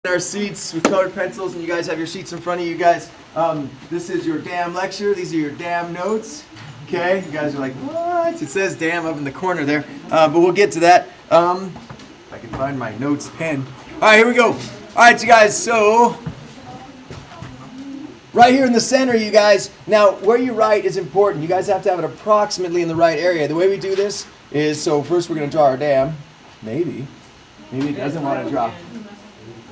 Our seats with colored pencils, and you guys have your seats in front of you guys. This is your damn lecture. These are your damn notes. Okay, you guys are like, what? It says damn up in the corner there, but we'll get to that. If I can find my notes pen. All right, here we go. All right, you guys, so right here in the center, you guys. Now, where you write is important. You guys have to have it approximately in the right area. The way we do this is, so first we're going to draw our dam. Maybe it doesn't want to draw.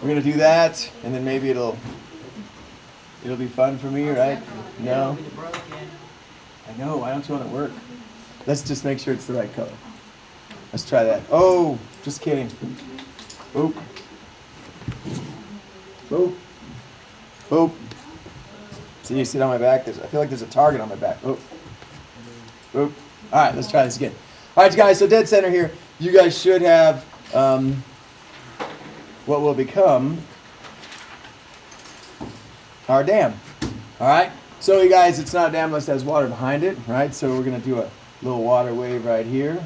We're gonna do that, and then maybe it'll be fun for me, right? No. I know. Why don't you want to work? Let's just make sure it's the right color. Let's try that. Oh, just kidding. Oop. Oop. Oop. See, you sit on my back. I feel like there's a target on my back. Oop. Oop. All right, let's try this again. All right, guys. So dead center here. You guys should have. What will become our dam. All right? So, you guys, it's not a dam unless it has water behind it, right? So, we're going to do a little water wave right here.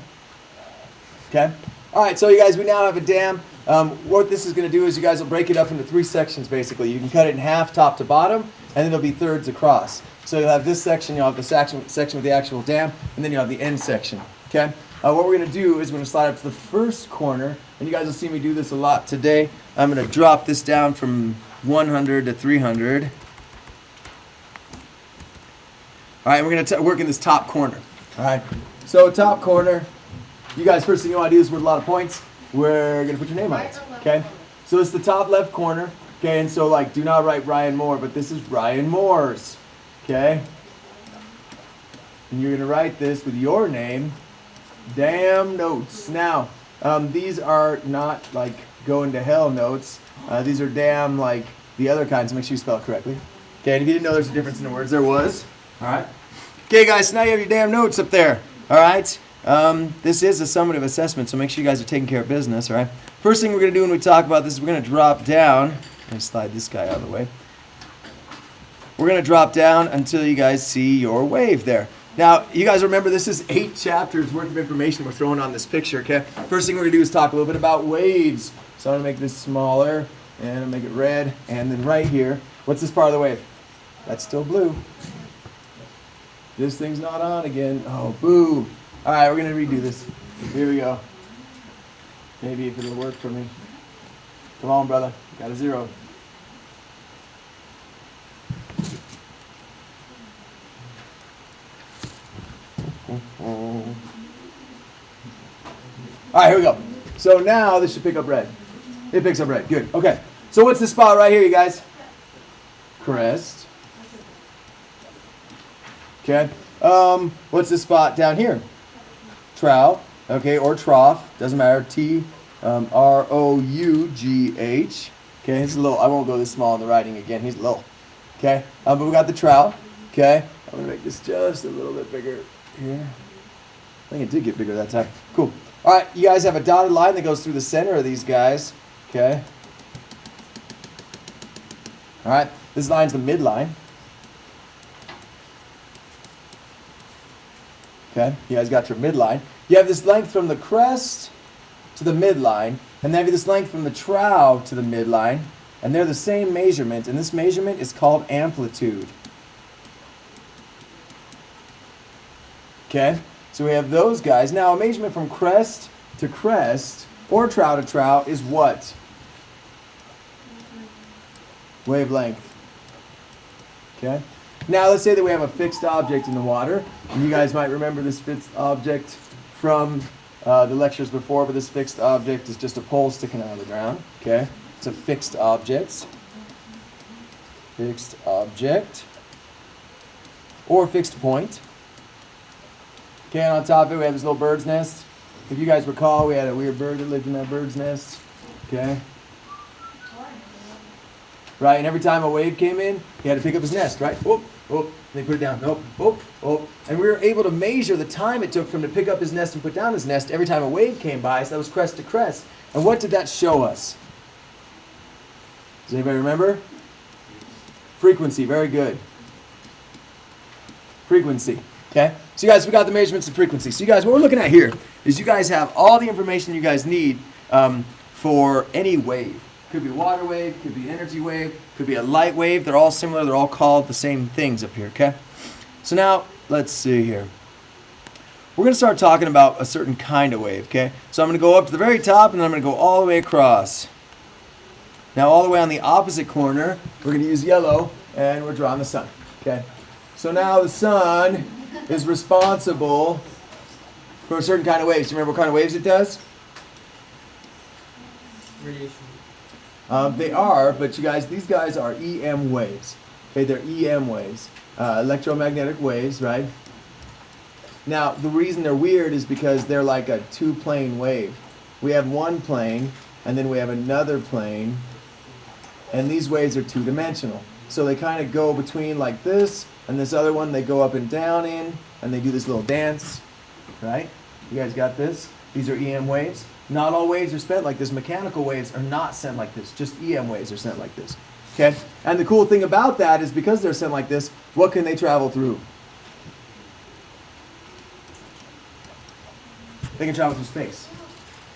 Okay? All right, so, you guys, we now have a dam. What this is going to do is you guys will break it up into 3 sections, basically. You can cut it in half, top to bottom, and then there'll be thirds across. So, you'll have this section, you'll have the section with the actual dam, and then you'll have the end section. Okay? What we're going to do is we're going to slide up to the first corner, and you guys will see me do this a lot today. I'm going to drop this down from 100 to 300. All right, we're going to work in this top corner. All right, so top corner, you guys, first thing you want to do is with a lot of points, we're going to put your name on it. Okay, so it's the top left corner. Okay, and so like do not write Ryan Moore, but this is Ryan Moore's. Okay, and you're going to write this with your name. Damn notes. Now, these are not like going to hell notes. These are damn like the other kinds. Make sure you spell it correctly. Okay, and if you didn't know there's a difference in the words, there was. All right. Okay, guys, so now you have your damn notes up there. All right. This is a summative assessment, so make sure you guys are taking care of business. All right. First thing we're going to do when we talk about this is we're going to drop down. I'm going to slide this guy out of the way. We're going to drop down until you guys see your wave there. Now, you guys remember this is 8 chapters worth of information we're throwing on this picture, okay? First thing we're going to do is talk a little bit about waves. So I'm going to make this smaller, and I'll make it red. And then right here, what's this part of the wave? That's still blue. This thing's not on again. Oh, boo. All right, we're going to redo this. Here we go. Maybe if it'll work for me. Come on, brother. Got a 0. All right, here we go. So now this should pick up red. It picks up red. Good. Okay. So what's the spot right here, you guys? Crest. Okay. What's the spot down here? Trough. Okay, or trough. Doesn't matter. T-R-O-U-G-H. Okay, he's a little. I won't go this small in the writing again. He's little. Okay. But we got the trough. Okay. I'm gonna make this just a little bit bigger here. I think it did get bigger that time. Cool. All right, you guys have a dotted line that goes through the center of these guys. Okay. All right, this line's the midline. Okay, you guys got your midline. You have this length from the crest to the midline, and then you have this length from the trough to the midline, and they're the same measurement, and this measurement is called amplitude. Okay. So we have those guys. Now, a measurement from crest to crest or trough to trough is what? Wavelength. Okay? Now, let's say that we have a fixed object in the water. And you guys might remember this fixed object from the lectures before, but this fixed object is just a pole sticking out of the ground. Okay? It's a fixed object. Fixed object. Or fixed point. Okay, and on top of it, we have this little bird's nest. If you guys recall, we had a weird bird that lived in that bird's nest. Okay. Right, and every time a wave came in, he had to pick up his nest, right? Whoop, whoop, and they put it down. Nope, whoop, whoop. And we were able to measure the time it took for him to pick up his nest and put down his nest every time a wave came by, so that was crest to crest. And what did that show us? Does anybody remember? Frequency, very good. Frequency. Okay, so you guys, we got the measurements of frequency. So you guys, what we're looking at here is you guys have all the information you guys need for any wave. Could be a water wave, could be an energy wave, could be a light wave. They're all similar. They're all called the same things up here, okay? So now, let's see here. We're going to start talking about a certain kind of wave, okay? So I'm going to go up to the very top, and then I'm going to go all the way across. Now, all the way on the opposite corner, we're going to use yellow, and we're drawing the sun, okay? So now the sun is responsible for a certain kind of waves. Do you remember what kind of waves it does? Radiation. They are, but you guys, these guys are EM waves. Okay, they're EM waves, electromagnetic waves, right? Now, the reason they're weird is because they're like a two-plane wave. We have one plane, and then we have another plane, and these waves are two-dimensional. So they kind of go between like this, and this other one they go up and down in, and they do this little dance, right? You guys got this? These are EM waves. Not all waves are sent like this. Mechanical waves are not sent like this. Just EM waves are sent like this. Okay? And the cool thing about that is because they're sent like this, what can they travel through? They can travel through space.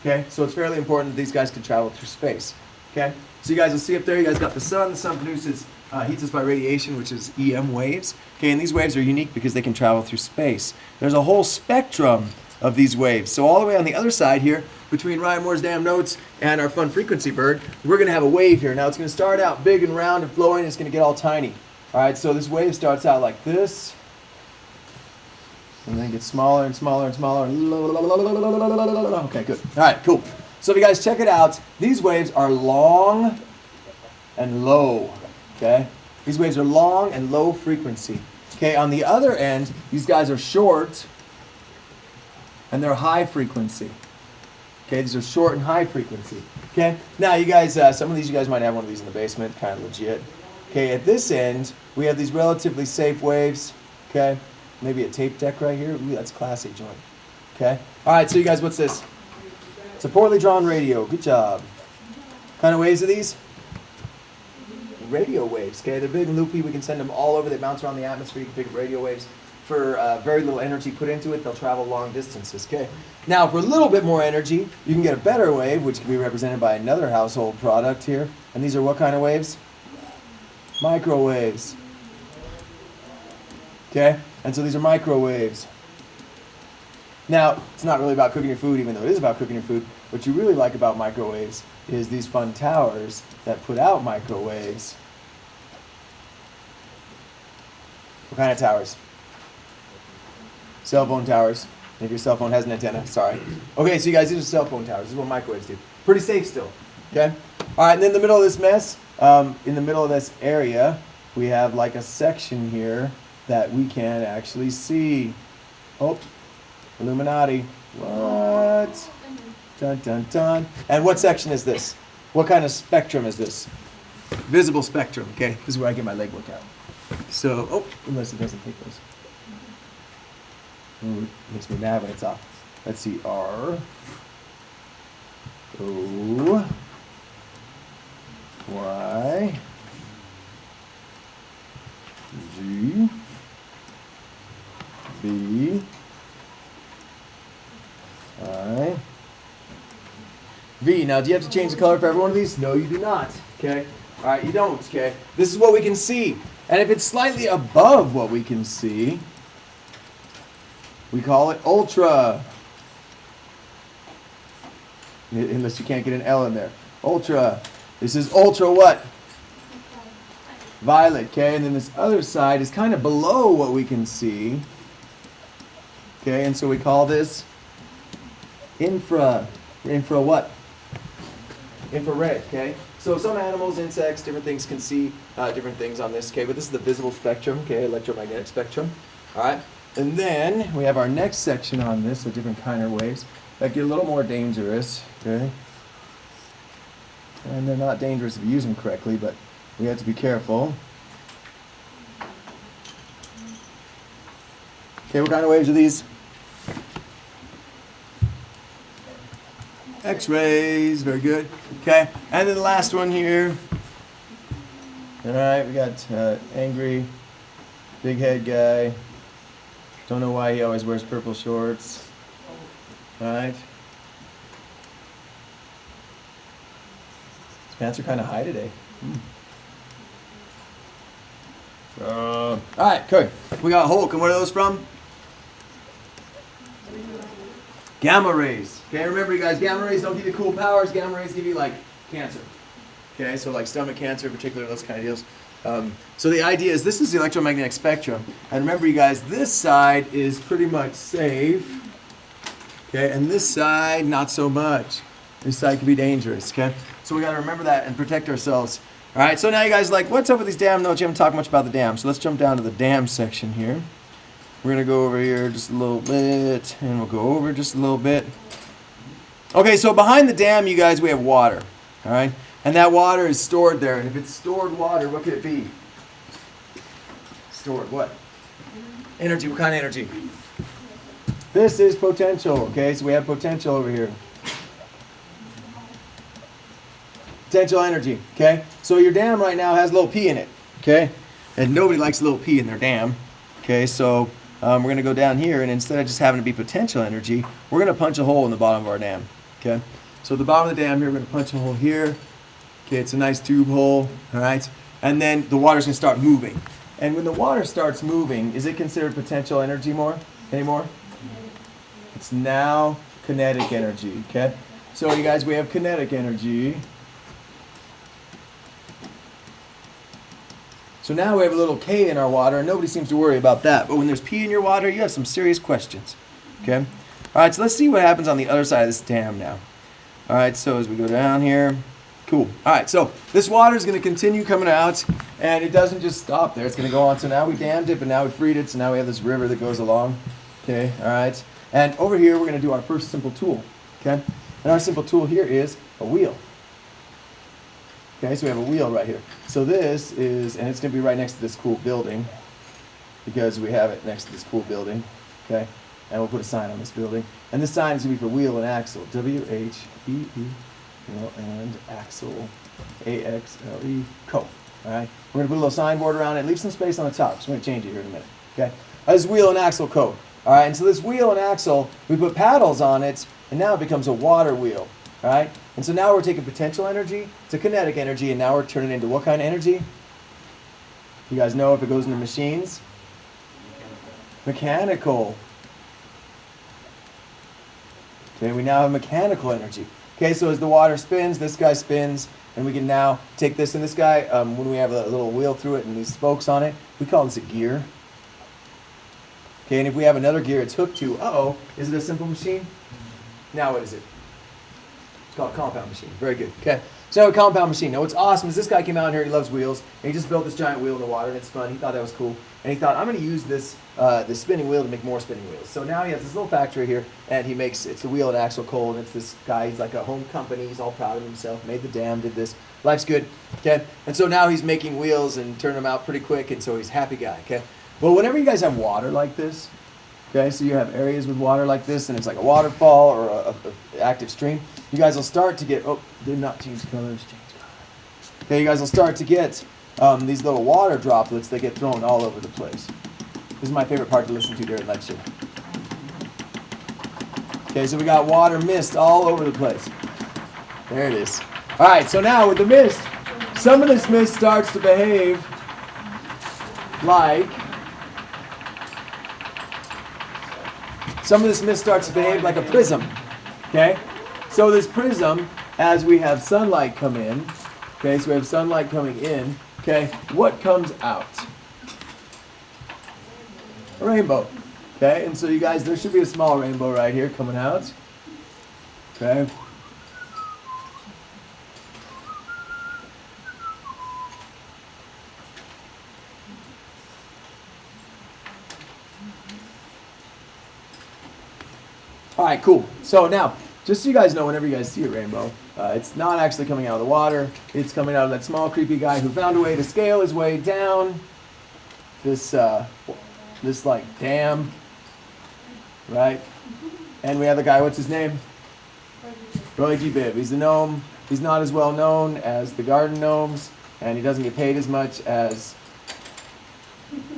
Okay? So it's fairly important that these guys can travel through space. Okay? So you guys will see up there, you guys got the sun. The sun produces, heats us by radiation, which is EM waves. Okay? And these waves are unique because they can travel through space. There's a whole spectrum of these waves. So all the way on the other side here, between Ryan Moore's Damn Notes and our fun frequency bird, we're going to have a wave here. Now it's going to start out big and round and flowing. It's going to get all tiny. All right, so this wave starts out like this, and then gets smaller and smaller and smaller. Okay, good. All right, cool. So if you guys check it out, these waves are long and low. Okay, these waves are long and low frequency. Okay, on the other end, these guys are short and they're high frequency. Okay, these are short and high frequency. Okay, now you guys, some of these you guys might have one of these in the basement, kind of legit. Okay, at this end, we have these relatively safe waves. Okay, maybe a tape deck right here. Ooh, that's classy joint. Okay, all right, so you guys, what's this? It's a poorly drawn radio. Good job. What kind of waves are these? Radio waves. Okay, they're big and loopy. We can send them all over. They bounce around the atmosphere. You can pick up radio waves. For very little energy put into it, they'll travel long distances. Okay. Now, for a little bit more energy, you can get a better wave, which can be represented by another household product here. And these are what kind of waves? Microwaves. Okay. And so these are microwaves. Now, it's not really about cooking your food, even though it is about cooking your food. What you really like about microwaves is these fun towers that put out microwaves. What kind of towers? Cell phone towers. If your cell phone has an antenna, sorry. Okay, so you guys, these are cell phone towers. This is what microwaves do. Pretty safe still. Okay? All right, and in the middle of this mess, in the middle of this area, we have like a section here that we can actually see. Oh, Illuminati. What? Dun, dun, dun. And what section is this? What kind of spectrum is this? Visible spectrum, okay? This is where I get my leg workout. So, oh, unless it doesn't take those. Ooh, it makes me mad when it's off. Let's see, R, O, Y, G, B, I, V. Now, do you have to change the color for every one of these? No, you do not. Okay? All right, you don't. Okay? This is what we can see. And if it's slightly above what we can see, we call it ultra. Unless you can't get an L in there. Ultra. This is ultra what? Violet. Okay, and then this other side is kind of below what we can see. Okay, and so we call this infra. Infra what? Infrared. Okay. So some animals, insects, different things can see different things on this. Okay, but this is the visible spectrum. Okay, electromagnetic spectrum. All right. And then we have our next section on this, so different kind of waves that get a little more dangerous, okay? And they're not dangerous if you use them correctly, but we have to be careful. Okay, what kind of waves are these? X-rays, very good. Okay, and then the last one here. All right, we got angry, big head guy. Don't know why he always wears purple shorts. All right. It's Pants are kind of high today. All right, good. We got Hulk, and where are those from? Gamma rays. Okay, remember you guys, gamma rays don't give you cool powers. Gamma rays give you like cancer. Okay, so like stomach cancer in particular, those kind of deals. So the idea is this is the electromagnetic spectrum. And remember you guys, this side is pretty much safe. Okay, and this side, not so much. This side can be dangerous, okay? So we gotta remember that and protect ourselves. All right, so now you guys are like, what's up with these dam notes? You haven't talked much about the dam. So let's jump down to the dam section here. We're gonna go over here just a little bit, and we'll go over just a little bit. Okay, so behind the dam, you guys, we have water, all right? And that water is stored there, and if it's stored water, what could it be? Stored what? Energy, what kind of energy? This is potential, okay? So we have potential over here. Potential energy, okay? So your dam right now has a little p in it, okay? And nobody likes a little p in their dam, okay? So we're going to go down here, and instead of just having to be potential energy, we're going to punch a hole in the bottom of our dam, okay? So at the bottom of the dam here, we're going to punch a hole here. Okay, it's a nice tube hole, all right? And then the water's going to start moving. And when the water starts moving, is it considered potential energy anymore? It's now kinetic energy, okay? So you guys, we have kinetic energy. So now we have a little K in our water, and nobody seems to worry about that. But when there's P in your water, you have some serious questions, okay? All right, so let's see what happens on the other side of this dam now. All right, so as we go down here, cool. All right, so this water is going to continue coming out, and it doesn't just stop there. It's going to go on. So now we dammed it, but now we freed it, so now we have this river that goes along. Okay, all right. And over here, we're going to do our first simple tool, okay? And our simple tool here is a wheel. Okay, so we have a wheel right here. So this is, and it's going to be right next to this cool building, because we have it next to this cool building, okay? And we'll put a sign on this building. And this sign is going to be for wheel and axle, W-H-E-E. And axle, A-X-L-E, co. All right, we're gonna put a little signboard around it. Leave some space on the top. So we're gonna change it here in a minute. Okay, this is wheel and axle co. All right, and so this wheel and axle, we put paddles on it, and now it becomes a water wheel. All right, and so now we're taking potential energy to kinetic energy, and now we're turning it into what kind of energy? You guys know if it goes into machines? Mechanical. Okay, we now have mechanical energy. Okay, so as the water spins, this guy spins, and we can now take this, and this guy, when we have a little wheel through it and these spokes on it, we call this a gear. Okay, and if we have another gear it's hooked to, is it a simple machine? Now what is it? It's called a compound machine. Very good, okay. So a compound machine. Now what's awesome is this guy came out here, he loves wheels, and he just built this giant wheel in the water, and it's fun. He thought that was cool. And he thought, I'm going to use this spinning wheel to make more spinning wheels. So now he has this little factory here, and he makes, it's the wheel and axle Cole, and it's this guy, he's like a home company, he's all proud of himself, made the dam, did this, life's good, okay? And so now he's making wheels and turning them out pretty quick, and so he's a happy guy, okay? Well, whenever you guys have water like this, okay, so you have areas with water like this, and it's like a waterfall or a active stream, you guys will start to get, did not change colors, change color. Okay, you guys will start to get these little water droplets that get thrown all over the place. This is my favorite part to listen to during lecture. Okay, so we got water mist all over the place. There it is. All right, so now with the mist, some of this mist starts to behave like, a prism. Okay, so this prism, as we have sunlight come in, okay, so we have sunlight coming in, okay, what comes out? A rainbow. Okay, and so you guys, there should be a small rainbow right here coming out. Okay. All right, cool. So now, just so you guys know, whenever you guys see a rainbow, it's not actually coming out of the water. It's coming out of that small, creepy guy who found a way to scale his way down this like dam, right? And we have the guy, what's his name? Roy G. Biv. He's the gnome. He's not as well known as the garden gnomes, and he doesn't get paid as much as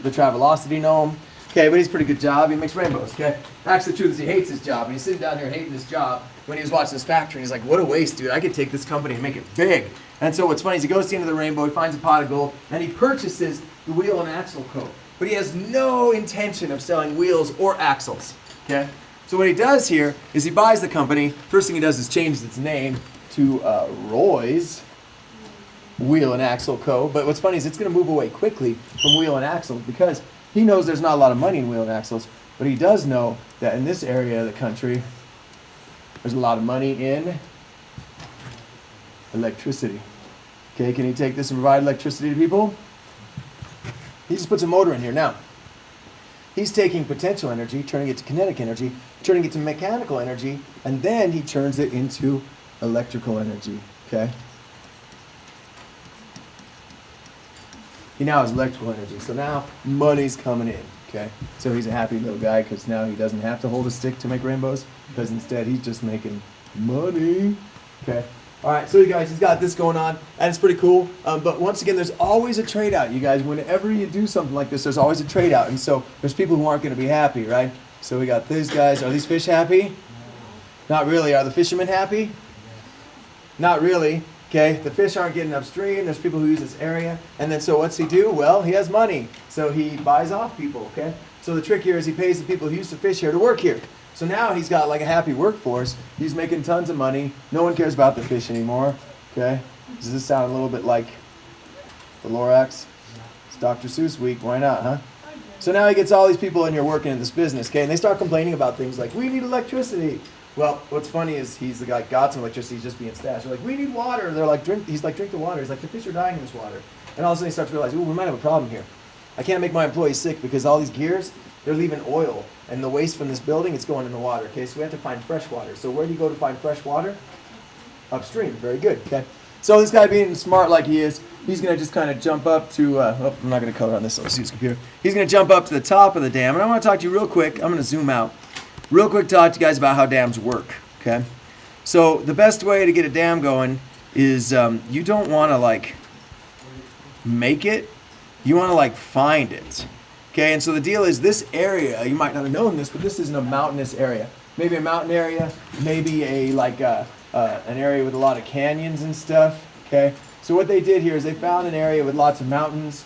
the Travelocity gnome. Okay, but he's a pretty good job. He makes rainbows, okay? Actually, the truth is he hates his job, and he's sitting down here hating his job when he was watching this factory. And he's like, what a waste, dude. I could take this company and make it big. And so what's funny is he goes to the end of the rainbow, he finds a pot of gold, and he purchases the Wheel and Axle Co. But he has no intention of selling wheels or axles. Okay? So what he does here is he buys the company. First thing he does is change its name to Roy's Wheel and Axle Co. But what's funny is it's going to move away quickly from wheel and axles because he knows there's not a lot of money in wheel and axles, but he does know that in this area of the country, there's a lot of money in electricity. Okay, can he take this and provide electricity to people? He just puts a motor in here. Now, he's taking potential energy, turning it to kinetic energy, turning it to mechanical energy, and then he turns it into electrical energy. Okay? He now has electrical energy. So now money's coming in. Okay? So he's a happy little guy because now he doesn't have to hold a stick to make rainbows because instead he's just making money. Okay? All right, so you guys, he's got this going on, and it's pretty cool. But once again, there's always a trade out, you guys. Whenever you do something like this, there's always a trade out. And so there's people who aren't going to be happy, right? So we got these guys. Are these fish happy? Not really. Are the fishermen happy? Not really. Okay, the fish aren't getting upstream. There's people who use this area. And then so what's he do? Well, he has money. So he buys off people, okay? So the trick here is he pays the people who used to fish here to work here. So now he's got like a happy workforce. He's making tons of money. No one cares about the fish anymore. Okay? Does this sound a little bit like the Lorax? It's Dr. Seuss week. Why not, huh? So now he gets all these people in here working in this business, okay? And they start complaining about things like, we need electricity. Well, what's funny is he's the guy got some electricity, he's just being stashed. They're like, we need water. They're like, drink. He's like, drink the water. He's like, the fish are dying in this water. And all of a sudden he starts to realize, ooh, we might have a problem here. I can't make my employees sick because all these gears, they're leaving oil. And the waste from this building, it's going in the water. Okay, so we have to find fresh water. So where do you go to find fresh water? Upstream. Very good. Okay. So this guy being smart like he is, he's going to just kind of jump up to, oh, I'm not going to color on this, so let's use computer. He's going to jump up to the top of the dam. And I want to talk to you real quick. I'm going to zoom out. Real quick talk to you guys about how dams work. Okay. So the best way to get a dam going is you don't want to like make it. You want to like find it. Okay, and so the deal is this area, you might not have known this, but this isn't a mountainous area. Maybe a mountain area, maybe a like an area with a lot of canyons and stuff. Okay, so what they did here is they found an area with lots of mountains.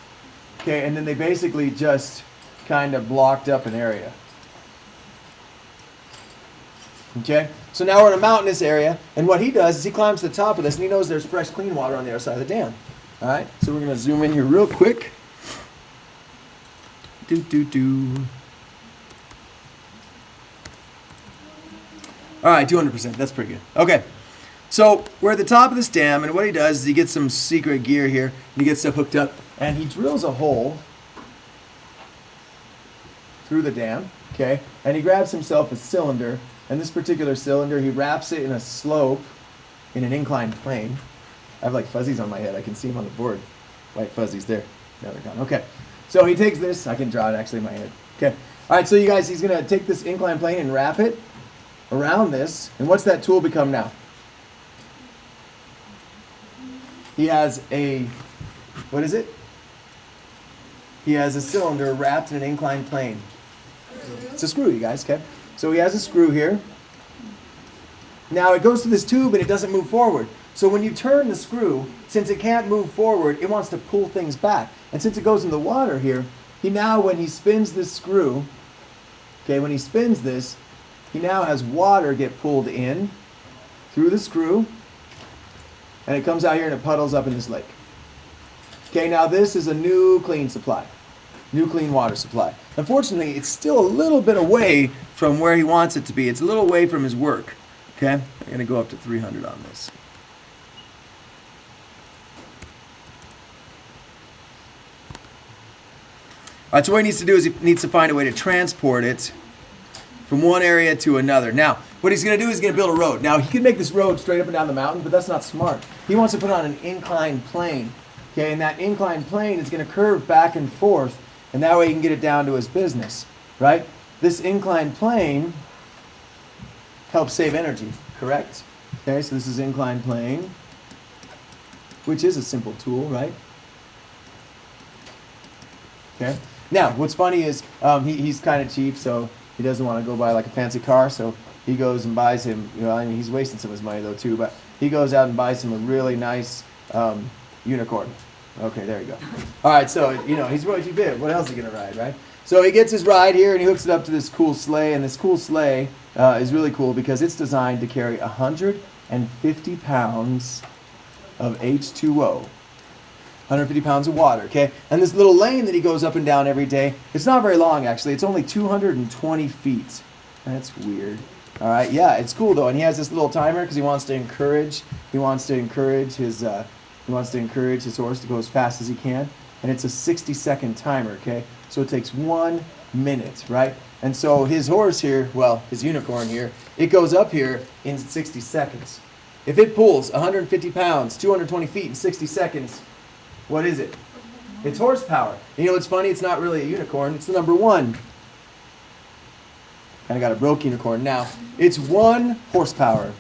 Okay, and then they basically just kind of blocked up an area. Okay, so now we're in a mountainous area, and what he does is he climbs to the top of this, and he knows there's fresh, clean water on the other side of the dam. All right, so we're going to zoom in here real quick. All right, 200%. That's pretty good. Okay, so we're at the top of this dam, and what he does is he gets some secret gear here, and he gets stuff hooked up, and he drills a hole through the dam, okay, and he grabs himself a cylinder, and this particular cylinder, he wraps it in a slope, in an inclined plane. I have like fuzzies on my head. I can see them on the board. White fuzzies there. Now they're gone. Okay. So he takes this, I can draw it actually in my head. Okay. All right, so you guys, he's going to take this inclined plane and wrap it around this. And what's that tool become now? He has a, what is it? He has a cylinder wrapped in an inclined plane. It's a screw, you guys, okay? So he has a screw here. Now it goes to this tube and it doesn't move forward. So when you turn the screw, since it can't move forward, it wants to pull things back. And since it goes in the water here, he now, when he spins this screw, okay, when he spins this, he now has water get pulled in through the screw, and it comes out here and it puddles up in this lake. Okay, now this is a new clean supply, new clean water supply. Unfortunately, it's still a little bit away from where he wants it to be. It's a little away from his work. Okay, I'm going to go up to 300 on this. All right, so what he needs to do is he needs to find a way to transport it from one area to another. Now, what he's going to do is he's going to build a road. Now, he can make this road straight up and down the mountain, but that's not smart. He wants to put on an inclined plane. Okay, and that inclined plane is going to curve back and forth, and that way he can get it down to his business, right? This inclined plane helps save energy, correct? Okay, so this is inclined plane, which is a simple tool, right? Okay. Now, what's funny is he's kind of cheap, so he doesn't want to go buy like a fancy car, so he goes and buys him, I mean, he's wasting some of his money though too, but he goes out and buys him a really nice unicorn. Okay, there you go. All right, so, he's what you did. What else is he going to ride, right? So he gets his ride here and he hooks it up to this cool sleigh, and this cool sleigh is really cool because it's designed to carry 150 pounds of H2O. 150 pounds of water, okay? And this little lane that he goes up and down every day, it's not very long actually. It's only 220 feet. That's weird. All right, yeah, it's cool though. And he has this little timer because he wants to encourage his horse to go as fast as he can. And it's a 60-second timer, okay? So it takes 1 minute, right? And so his horse here, well, his unicorn here, it goes up here in 60 seconds. If it pulls 150 pounds, 220 feet in 60 seconds, what is it? It's horsepower. You know what's funny? It's not really a unicorn. It's the number 1. Kind of got a broke unicorn now. It's 1 horsepower.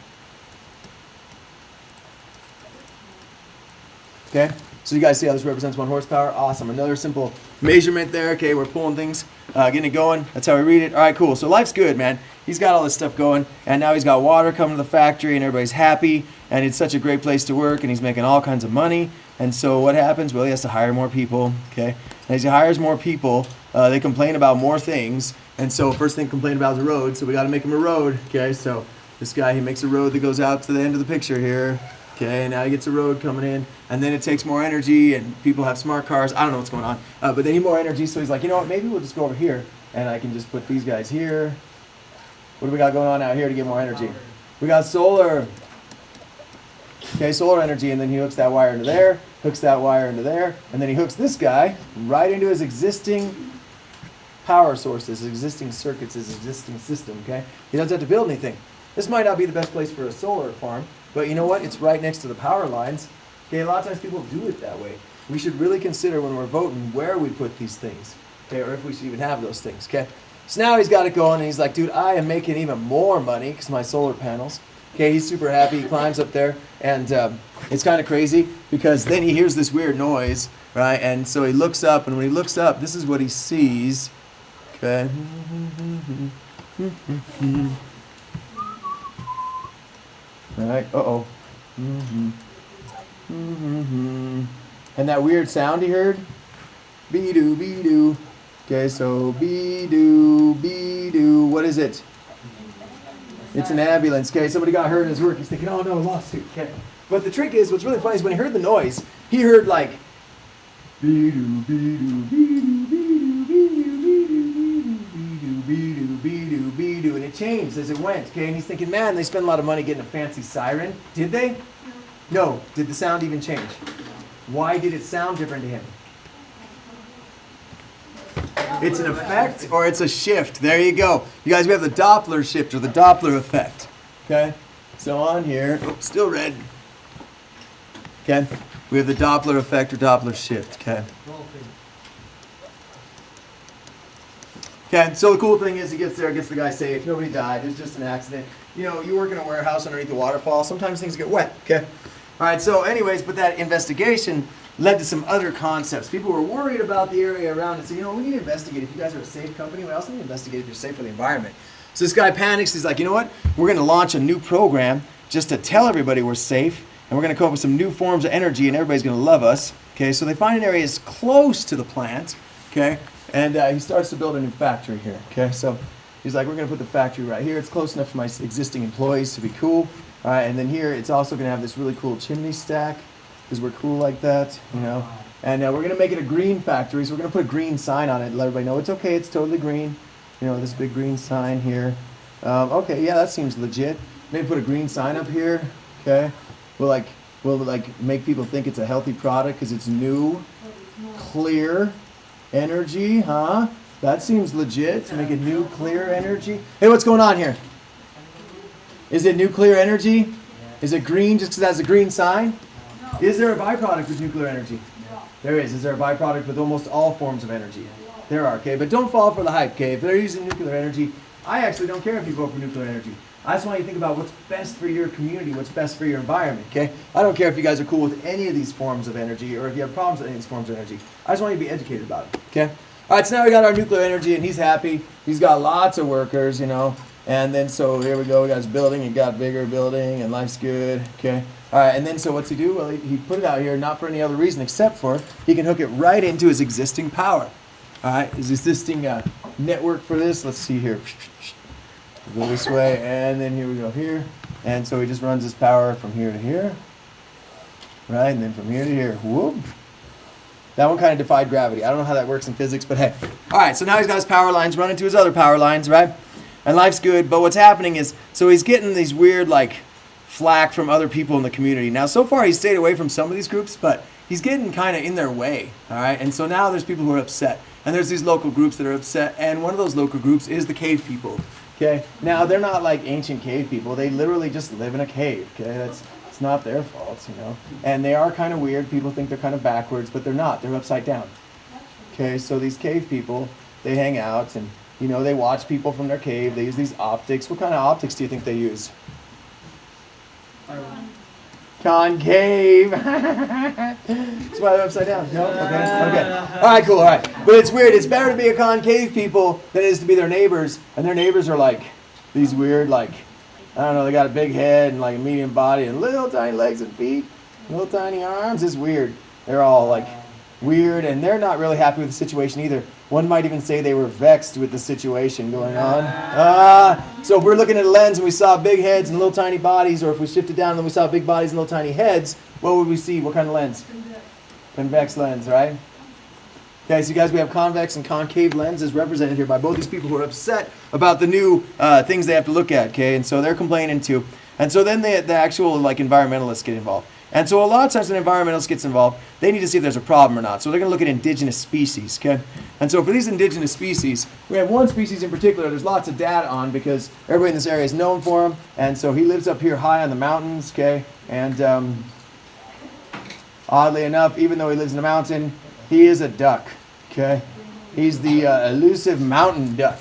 Okay? So you guys see how this represents 1 horsepower? Awesome. Another simple measurement there. Okay, we're pulling things, getting it going. That's how we read it. All right, cool. So life's good, man. He's got all this stuff going, and now he's got water coming to the factory, and everybody's happy, and it's such a great place to work, and he's making all kinds of money. And so what happens? Well, he has to hire more people, okay? And as he hires more people, they complain about more things. And so first thing complain about is the road, so we got to make him a road, okay? So this guy, he makes a road that goes out to the end of the picture here. Okay, now he gets a road coming in, and then it takes more energy, and people have smart cars. I don't know what's going on, but they need more energy, so he's like, you know what, maybe we'll just go over here, and I can just put these guys here. What do we got going on out here to get more energy? We got solar. Okay, solar energy, and then he hooks that wire into there, hooks that wire into there, and then he hooks this guy right into his existing power sources, his existing circuits, his existing system, okay? He doesn't have to build anything. This might not be the best place for a solar farm, but you know what? It's right next to the power lines. Okay, a lot of times people do it that way. We should really consider when we're voting where we put these things, okay, or if we should even have those things, okay? So now he's got it going, and he's like, dude, I am making even more money because my solar panels. Okay, he's super happy. He climbs up there, and it's kind of crazy because then he hears this weird noise, right? And so he looks up, and when he looks up, this is what he sees. Okay. All right. Uh-oh. And that weird sound he heard? Be-doo, be-doo. Okay, so be-doo, be-doo. What is it? It's an ambulance. Okay, somebody got hurt in his work. He's thinking, oh no, lawsuit. Okay. But the trick is, what's really funny is when he heard the noise, he heard like be-doo, be-doo, be-doo, be-doo, be-doo, be-doo, be-doo, be-doo, be-doo, and it changed as it went. Okay, and he's thinking, man, they spent a lot of money getting a fancy siren. Did they? No. Did the sound even change? Why did it sound different to him? It's an effect or it's a shift. There you go. You guys, we have the Doppler shift or the Doppler effect. Okay? So on here, still red. Okay? We have the Doppler effect or Doppler shift. Okay? Okay, so the cool thing is he gets there, gets the guy safe. Nobody died. It was just an accident. You know, you work in a warehouse underneath the waterfall. Sometimes things get wet. Okay? All right, so anyways, but that investigation led to some other concepts. People were worried about the area around it. So, you know, we need to investigate. If you guys are a safe company, we also need to investigate if you're safe for the environment. So this guy panics. He's like, you know what? We're going to launch a new program just to tell everybody we're safe. And we're going to come up with some new forms of energy, and everybody's going to love us. Okay, so they find an area that's close to the plant. Okay, and he starts to build a new factory here. Okay, so he's like, we're going to put the factory right here. It's close enough for my existing employees to be cool. All right, and then here it's also going to have this really cool chimney stack because we're cool like that, you know. And we're going to make it a green factory, so we're going to put a green sign on it and let everybody know it's okay, it's totally green. You know, this big green sign here. Okay, yeah, that seems legit. Maybe put a green sign up here, okay. We'll make people think it's a healthy product because it's new, clear energy, huh? That seems legit to make it new, clear energy. Hey, what's going on here? Is it nuclear energy? Is it green just because it has a green sign? No. Is there a byproduct with nuclear energy? No. There is. Is there a byproduct with almost all forms of energy? There are, okay? But don't fall for the hype, okay? If they're using nuclear energy, I actually don't care if you vote for nuclear energy. I just want you to think about what's best for your community, what's best for your environment, okay? I don't care if you guys are cool with any of these forms of energy or if you have problems with any of these forms of energy. I just want you to be educated about it, okay? All right, so now we got our nuclear energy, and he's happy. He's got lots of workers, you know. And then so here we go. We got his building. He got bigger building, and life's good. Okay. All right. And then so what's he do? Well, he put it out here not for any other reason except for he can hook it right into his existing power. All right. His existing network for this. Let's see here. Go this way, and then here we go here. And so he just runs his power from here to here. Right. And then from here to here. Whoop. That one kind of defied gravity. I don't know how that works in physics, but hey. All right. So now he's got his power lines running to his other power lines, right? And life's good, but what's happening is, so he's getting these weird, like, flack from other people in the community. Now, so far, he's stayed away from some of these groups, but he's getting kind of in their way, all right? And so now there's people who are upset, and there's these local groups that are upset, and one of those local groups is the cave people, okay? Now, they're not like ancient cave people. They literally just live in a cave, okay? It's not their fault, you know? And they are kind of weird. People think they're kind of backwards, but they're not. They're upside down, okay? So these cave people, they hang out, and you know, they watch people from their cave. They use these optics. What kind of optics do you think they use? Concave. That's why they're upside down. No? Okay. All right, cool. All right. But it's weird. It's better to be a concave people than it is to be their neighbors. And their neighbors are like these weird, like, I don't know, they got a big head and like a medium body and little tiny legs and feet, little tiny arms. It's weird. They're all like weird, and they're not really happy with the situation either. One might even say they were vexed with the situation going on. So if we're looking at a lens and we saw big heads and little tiny bodies, or if we shifted down and we saw big bodies and little tiny heads, what would we see? What kind of lens? Convex lens, right? Okay, so you guys, we have convex and concave lenses represented here by both these people who are upset about the new things they have to look at, okay? And so they're complaining too. And so then the actual like environmentalists get involved. And so a lot of times when environmentalists gets involved, they need to see if there's a problem or not. So they're going to look at indigenous species, okay? And so for these indigenous species, we have one species in particular there's lots of data on because everybody in this area is known for him. And so he lives up here high on the mountains, okay? And oddly enough, even though he lives in a mountain, he is a duck, okay? He's the elusive mountain duck.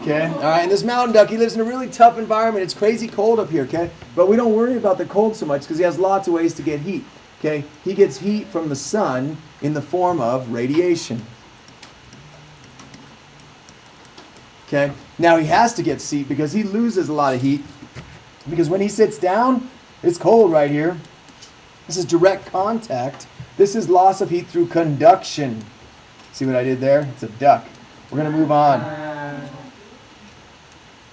Okay, all right, and this mountain duck, he lives in a really tough environment. It's crazy cold up here, okay? But we don't worry about the cold so much because he has lots of ways to get heat, okay? He gets heat from the sun in the form of radiation. Okay, now he has to get heat because he loses a lot of heat because when he sits down, it's cold right here. This is direct contact. This is loss of heat through conduction. See what I did there? It's a duck. We're going to move on.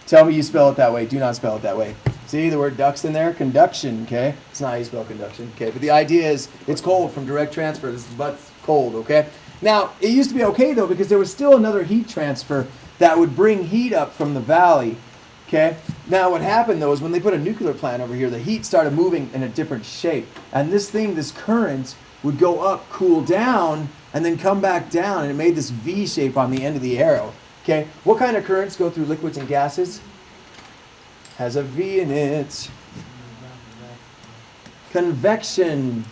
Tell me you spell it that way. Do not spell it that way. See the word duck's in there? Conduction, okay? It's not how you spell conduction, okay? But the idea is it's cold from direct transfer. This butt's cold, okay? Now, it used to be okay, though, because there was still another heat transfer that would bring heat up from the valley, okay? Now, what happened, though, is when they put a nuclear plant over here, the heat started moving in a different shape. And this thing, this current, would go up, cool down, and then come back down, and it made this V shape on the end of the arrow. Okay, what kind of currents go through liquids and gases? Has a V in it. Convection.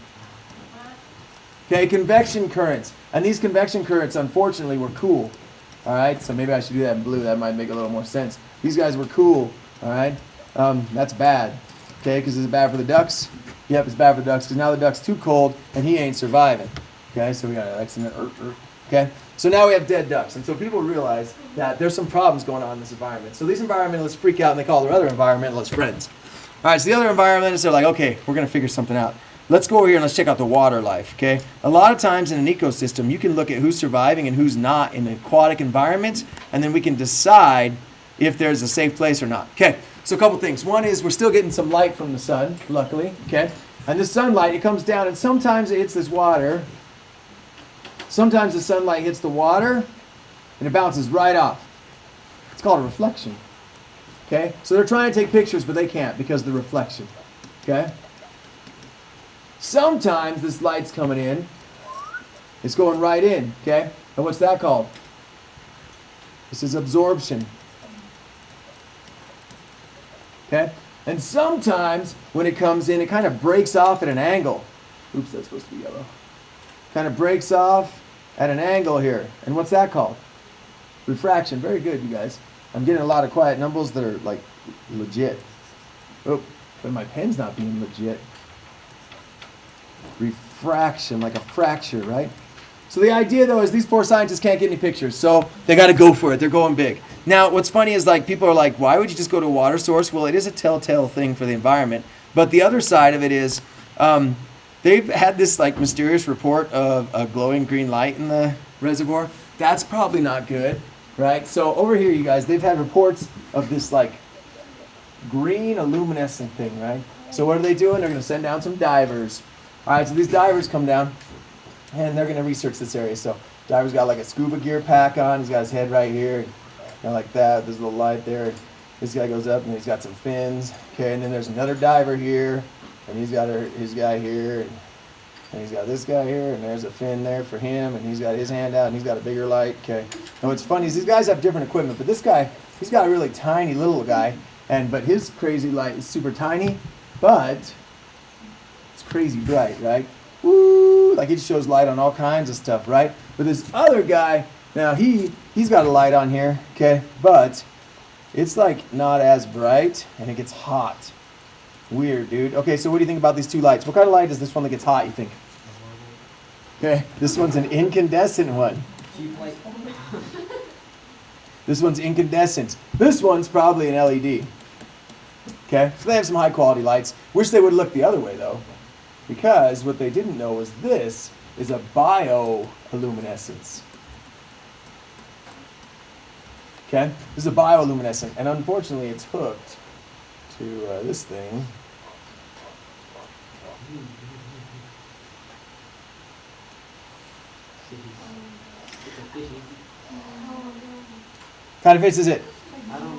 Okay, convection currents. And these convection currents, unfortunately, were cool. All right, so maybe I should do that in blue. That might make a little more sense. These guys were cool. All right, that's bad. Okay, because is it bad for the ducks? Yep, it's bad for the ducks because now the duck's too cold and he ain't surviving. Okay, so we got an accident. Okay. So now we have dead ducks. And so people realize that there's some problems going on in this environment. So these environmentalists freak out and they call their other environmentalist friends. All right, so the other environmentalists are like, okay, we're going to figure something out. Let's go over here and let's check out the water life, okay? A lot of times in an ecosystem, you can look at who's surviving and who's not in an aquatic environment, and then we can decide if there's a safe place or not. Okay, so a couple things. One is we're still getting some light from the sun, luckily, okay? And the sunlight, it comes down, and sometimes it hits this water. Sometimes the sunlight hits the water and it bounces right off. It's called a reflection. Okay? So they're trying to take pictures, but they can't because of the reflection. Okay? Sometimes this light's coming in. It's going right in. Okay? And what's that called? This is absorption. Okay? And sometimes when it comes in, it kind of breaks off at an angle. Oops, that's supposed to be yellow. Kind of breaks off at an angle here. And what's that called? Refraction. Very good, you guys. I'm getting a lot of quiet numbles that are like legit. Oh, but my pen's not being legit. Refraction, like a fracture, right? So the idea though is these poor scientists can't get any pictures, so they got to go for it. They're going big. Now, what's funny is like people are like, why would you just go to a water source? Well, it is a telltale thing for the environment. But the other side of it is they've had this like mysterious report of a glowing green light in the reservoir. That's probably not good, right? So over here, you guys, they've had reports of this like green luminescent thing, right? So what are they doing? They're going to send down some divers. All right, so these divers come down, and they're going to research this area. So diver's got like a scuba gear pack on. He's got his head right here, kind of like that. There's a little light there. This guy goes up, and he's got some fins. Okay, and then there's another diver here, and he's got his guy here, and he's got this guy here, and there's a fin there for him, and he's got his hand out, and he's got a bigger light. Okay, and what's funny is these guys have different equipment, but this guy, he's got a really tiny little guy, but his crazy light is super tiny, but it's crazy bright, right? Woo! Like it shows light on all kinds of stuff, right? But this other guy, now he's got a light on here, okay, but it's like not as bright, and it gets hot. Weird, dude. Okay, so what do you think about these two lights? What kind of light is this one that gets hot, you think? Okay, this one's an incandescent one. Cheap light. This one's incandescent. This one's probably an LED. Okay, so they have some high quality lights. Wish they would look the other way though, because what they didn't know was this is a bioluminescence. Okay, this is a bioluminescent, and unfortunately it's hooked to this thing. What kind of fish is it?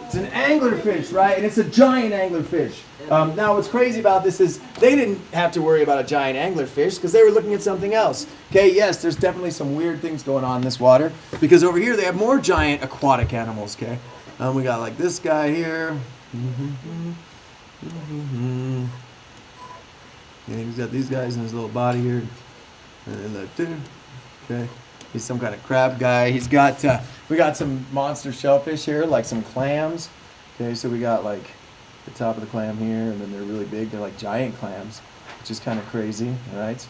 It's an anglerfish, right? And it's a giant anglerfish. Now, what's crazy about this is they didn't have to worry about a giant anglerfish because they were looking at something else. Okay, yes, there's definitely some weird things going on in this water because over here they have more giant aquatic animals. Okay, we got like this guy here. And he's got these guys in his little body here. And then that too. Okay. He's some kind of crab guy. He's got, we got some monster shellfish here, like some clams. Okay, so we got like the top of the clam here, and then they're really big. They're like giant clams, which is kind of crazy, right?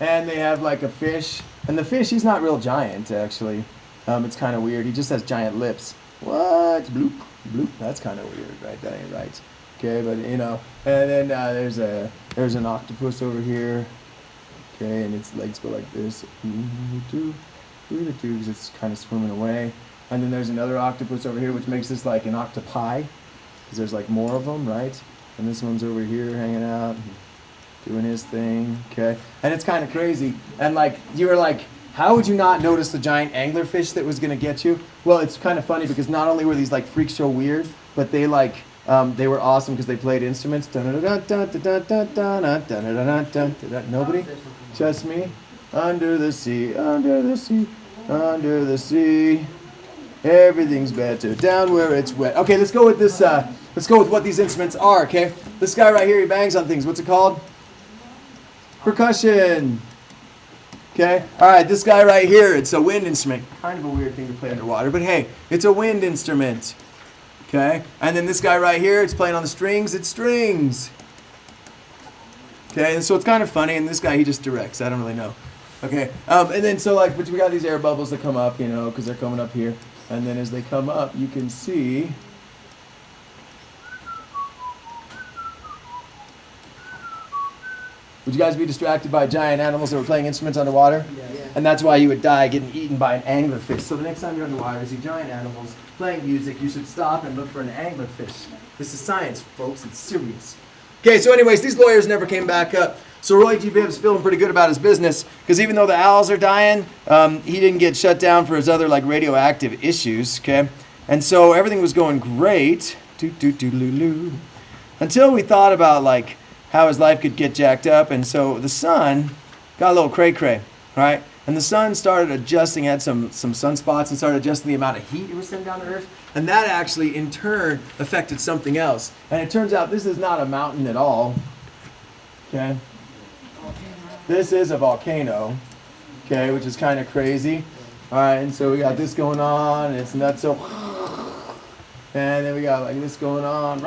And they have like a fish, and the fish, he's not real giant, actually. It's kind of weird. He just has giant lips. What? Bloop, bloop. That's kind of weird, right? That ain't right. Okay, but you know, and then there's an octopus over here. Okay, and its legs go like this. Because it's kind of swimming away. And then there's another octopus over here, which makes this like an octopi, because there's like more of them, right? And this one's over here hanging out, doing his thing. Okay, and it's kind of crazy. And like you were like, how would you not notice the giant anglerfish that was gonna get you? Well, it's kind of funny because not only were these like freak show weird, but they like they were awesome because they played instruments. Nobody? Just me? Under the sea, under the sea, under the sea. Everything's better down where it's wet. Okay, let's go with this. Let's go with what these instruments are, okay? This guy right here, he bangs on things. What's it called? Percussion. Okay, all right, this guy right here, it's a wind instrument. Kind of a weird thing to play underwater, but hey, it's a wind instrument. Okay, and then this guy right here, it's playing on the strings, it's strings. Okay, and so it's kind of funny, and this guy, he just directs, I don't really know. Okay, and then so like, but we got these air bubbles that come up, you know, because they're coming up here. And then as they come up, you can see would you guys be distracted by giant animals that were playing instruments underwater? Yeah. And that's why you would die getting eaten by an anglerfish. So the next time you're underwater and see giant animals playing music, you should stop and look for an anglerfish. This is science, folks. It's serious. Okay, so anyways, these lawyers never came back up. So Roy G. Bibb's feeling pretty good about his business because even though the owls are dying, he didn't get shut down for his other like radioactive issues, okay? And so everything was going great. Until we thought about like how his life could get jacked up, and so the sun got a little cray-cray, right? And the sun started adjusting, had some sunspots, and started adjusting the amount of heat it was sending down to Earth. And that actually, in turn, affected something else. And it turns out this is not a mountain at all, okay? This is a volcano, okay, which is kind of crazy. All right, and so we got this going on, and it's nuts. So, and then we got like this going on,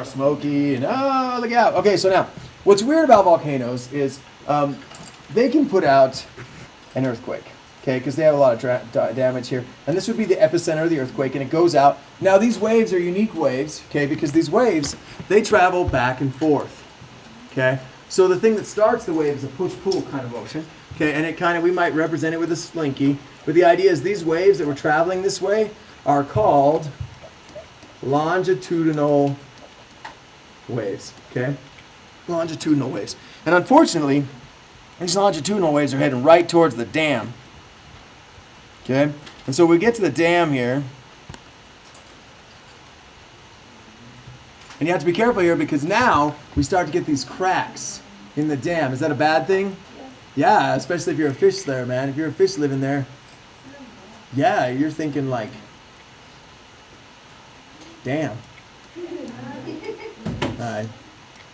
smoky, and oh, look out. Okay, so now, what's weird about volcanoes is they can put out an earthquake, okay, because they have a lot of damage here. And this would be the epicenter of the earthquake, and it goes out. Now, these waves are unique waves, okay, because these waves, they travel back and forth, okay? So the thing that starts the wave is a push-pull kind of motion, okay, and it kind of, we might represent it with a slinky, but the idea is these waves that were traveling this way are called longitudinal waves, okay? Longitudinal waves. And unfortunately, these longitudinal waves are heading right towards the dam, okay? And so we get to the dam here, and you have to be careful here because now we start to get these cracks in the dam. Is that a bad thing? Yeah, especially if you're a fish there, man. If you're a fish living there, yeah, you're thinking like, damn. Alright.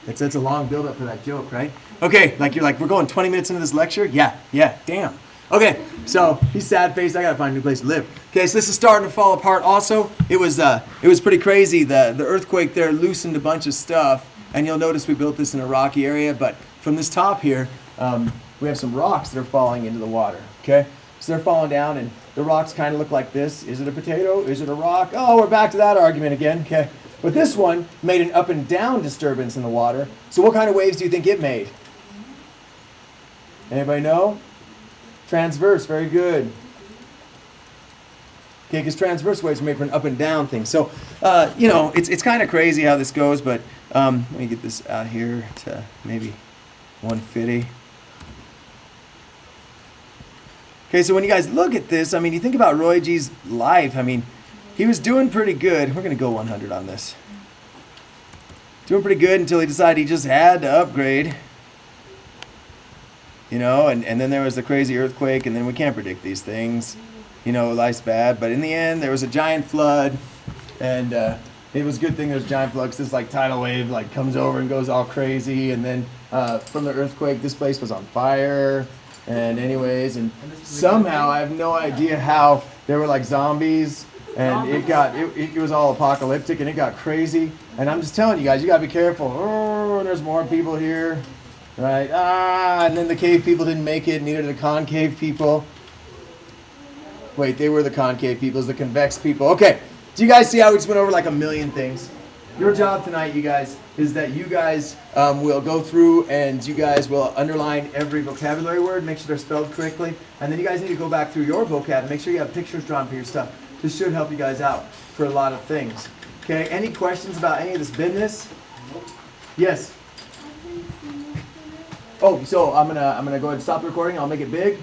It's a long build up for that joke, right? Okay, like you're like, we're going 20 minutes into this lecture? Yeah, damn. Okay, so he's sad faced, I gotta find a new place to live. Okay, so this is starting to fall apart also. It was pretty crazy. The earthquake there loosened a bunch of stuff, and you'll notice we built this in a rocky area, but from this top here, we have some rocks that are falling into the water, okay? So they're falling down, and the rocks kind of look like this. Is it a potato? Is it a rock? Oh, we're back to that argument again, okay? But this one made an up and down disturbance in the water. So what kind of waves do you think it made? Anybody know? Transverse, very good. Okay, because transverse waves are made for an up and down thing. So, you know, it's kind of crazy how this goes, but let me get this out here to maybe 150. Okay, so when you guys look at this, I mean, you think about Roy G's life. I mean, he was doing pretty good. We're going to go 100 on this. Doing pretty good until he decided he just had to upgrade. You know, and then there was the crazy earthquake, and then we can't predict these things. You know, life's bad. But in the end, there was a giant flood, and it was a good thing there was a giant flood, because this like tidal wave like comes over and goes all crazy, and then from the earthquake, this place was on fire. And anyways, and somehow I have no idea how there were like zombies, and it was all apocalyptic, and it got crazy. And I'm just telling you guys, you gotta be careful. Oh, there's more people here, right? And then the cave people didn't make it, neither did the concave people. Wait, they were the concave people, it's the convex people. Okay, do you guys see how we just went over like a million things? Your job tonight, you guys, is that you guys will go through and you guys will underline every vocabulary word, make sure they're spelled correctly, and then you guys need to go back through your vocab and make sure you have pictures drawn for your stuff. This should help you guys out for a lot of things. Okay, any questions about any of this business? Yes? Oh, so I'm gonna go ahead and stop the recording. I'll make it big.